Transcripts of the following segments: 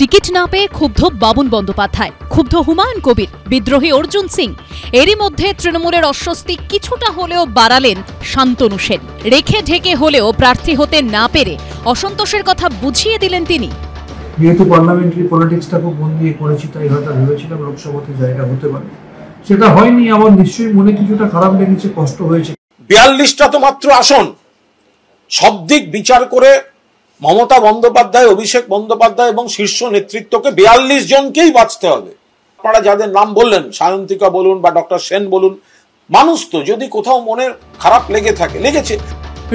Ticket না পেয়ে ক্ষুব্ধ বাবুল বন্দ্যোপাধ্যায়, ক্ষুব্ধ হুমায়ুন কবির, বিদ্রোহী অর্জুন সিং। এরই মধ্যে তৃণমূলের অস্বস্তি কিছুটা হলেও বাড়ালেন শান্তনু সেন। রেখে ঢেকে হলেও প্রার্থী হতে না পেরে অসন্তোষের কথা বুঝিয়ে দিলেন তিনি। যেহেতু পার্লামেন্টারি পলিটিক্সটা খুব মন দিয়ে করেছি, তাই হয়তো ভেবেছিলাম লোকসভাতে জায়গা হতে পারে, সেটা হয়নি। আমার নিশ্চয়ই মনে কিছুটা খারাপ লেগেছে, কষ্ট হয়েছে। 42টা তো মাত্র আসন, সব দিক বিচার করে মমতা বন্দ্যোপাধ্যায়, অভিষেক বন্দ্যোপাধ্যায় এবং শীর্ষ নেতৃত্বকে 42 জনকেই বাঁচতে হবে। আপনারা যাদের নাম বললেন, সায়ন্তিকা বলুন বা ডক্টর সেন বলুন, মানুষ তো যদি কোথাও মনের খারাপ লেগে থাকে, লেগেছে।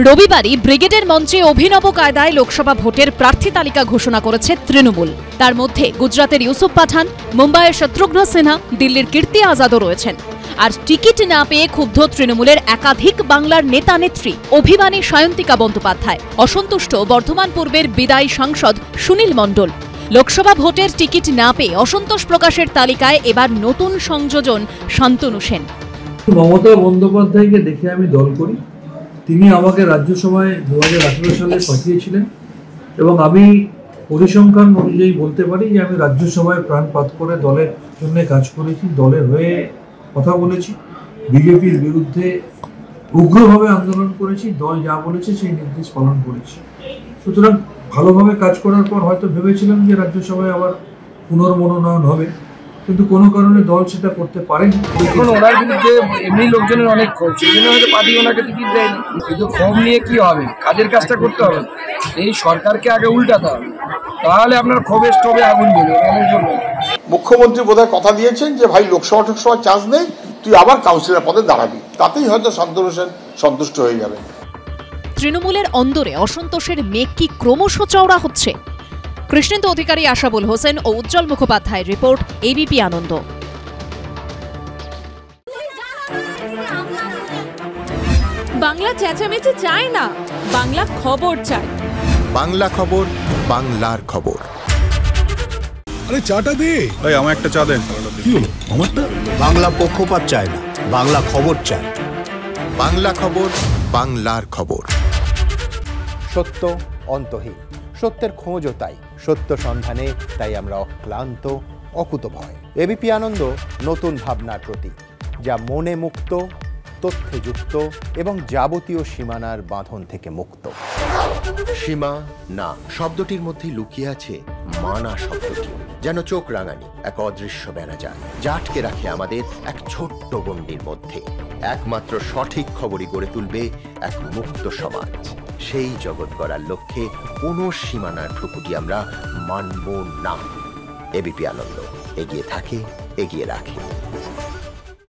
রবিবারই ব্রিগেডের মঞ্চে অভিনব কায়দায় লোকসভা ভোটের প্রার্থী তালিকা ঘোষণা করেছে তৃণমূল। তার মধ্যে গুজরাতের ইউসুফ পাঠান, মুম্বাইয়ের শত্রুঘ্ন সিনহা, দিল্লির কীর্তি আজাদও রয়েছেন। আর টিকিট না পেয়ে ক্ষুব্ধ তৃণমূলের একাধিক বাংলার নেতা নেত্রী, অভিমানী সায়ন্তিকা বন্দ্যোপাধ্যায়, অসন্তুষ্ট বর্ধমান পূর্বের বিদায়ী সাংসদ সুনীল মণ্ডল। লোকসভা ভোটের টিকিট না পেয়ে অসন্তোষ প্রকাশের তালিকায় এবার নতুন সংযোজন শান্তনু সেন। মমতা বন্দ্যোপাধ্যায়কে দেখে আমি দল করি। তিনি আমাকে রাজ্যসভায় 2018 সালে পাঠিয়েছিলেন এবং আমি পরিসংখ্যান অনুযায়ী বলতে পারি যে আমি রাজ্যসভায় প্রাণপাত করে দলের জন্য কাজ করেছি, দলের হয়ে কথা বলেছি, বিজেপির বিরুদ্ধে উগ্রভাবে আন্দোলন করেছি, দল যা বলেছে সেই নির্দেশ পালন করেছি। সুতরাং ভালোভাবে কাজ করার পর হয়তো ভেবেছিলাম যে রাজ্যসভায় আবার পুনর্মনোনয়ন হবে, কিন্তু কোনো কারণে দল সেটা করতে পারেনি। এখন ওনার বিরুদ্ধে এমনি লোকজনের অনেক ক্ষোভ, সেই জন্য হয়তো পার্টি ওনাকে টিকিট দেয়নি। কিন্তু ক্ষোভ নিয়ে কি হবে, কাজের কাজটা করতে হবে। এই সরকারকে আগে উল্টাতে হবে, তাহলে আপনার ক্ষোভের স্টোভে আগুন দেবে। এর জন্য মুখ্যমন্ত্রী বোধহয় কথা দিয়েছেন যে ভাই লোকসভা টোকসভা চান্স নেই, তুই আবার কাউন্সিলর পদে দাঁড়াবি, তাতেই হয়তো শান্তনু সেন সন্তুষ্ট হয়ে যাবে। তৃণমূলের অন্দরে অসন্তোষের মেঘ কি ক্রমশ চওড়া হচ্ছে? কৃষ্ণেন্দু অধিকারী, আশাবুল হোসেন ও উজ্জ্বল মুখোপাধ্যায়ের রিপোর্ট, এবিপি আনন্দ। বাংলা চেঁচামেচি চায় না, বাংলা খবর চায়। বাংলা খবর, বাংলার খবর। আরে চাটা দে ভাই, আমার একটা চা দেন। কি হলো আমারটা? বাংলা পক্ষপাত চায় না, বাংলা খবর চায়। বাংলা খবর, বাংলার খবর। সত্য অন্তহীন, সত্যের খোঁজও তাই, সত্য সন্ধানে তাই আমরা অক্লান্ত, অকুতভয়। এবিপি আনন্দ নতুন ভাবনার প্রতীক, যা মনে মুক্ত, তথ্যে যুক্ত এবং যাবতীয় সীমানার বাঁধন থেকে মুক্ত। সীমা না শব্দটির মধ্যে লুকিয়ে আছে মানা শব্দটি, যেন চোখ রাঙানি এক অদৃশ্য ব্যানাজার, যা আটকে রাখে আমাদের এক ছোট্ট গণ্ডির মধ্যে। একমাত্র সঠিক খবরই গড়ে তুলবে এক মুক্ত সমাজ। সেই জগৎ গড়ার লক্ষ্যে কোনো সীমানার ঠুকুটি আমরা মানব না। এবিপি আনন্দ এগিয়ে থাকে, এগিয়ে রাখে।